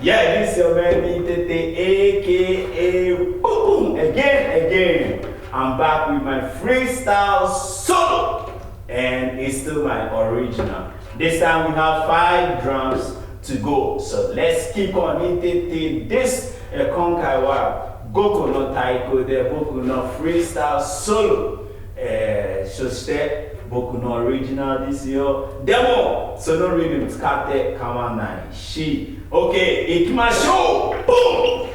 Yeah, this is your man Tete, aka Boom. Again, I'm back with my freestyle solo, and it's still my original. This time we have 5 drums to go, so let's keep on Tete. This Konkaiwa Goku no Taiko de Boku no freestyle solo. So step. Boku no original this year demo so no rhythm skate kawanai shi okay ikimashou boom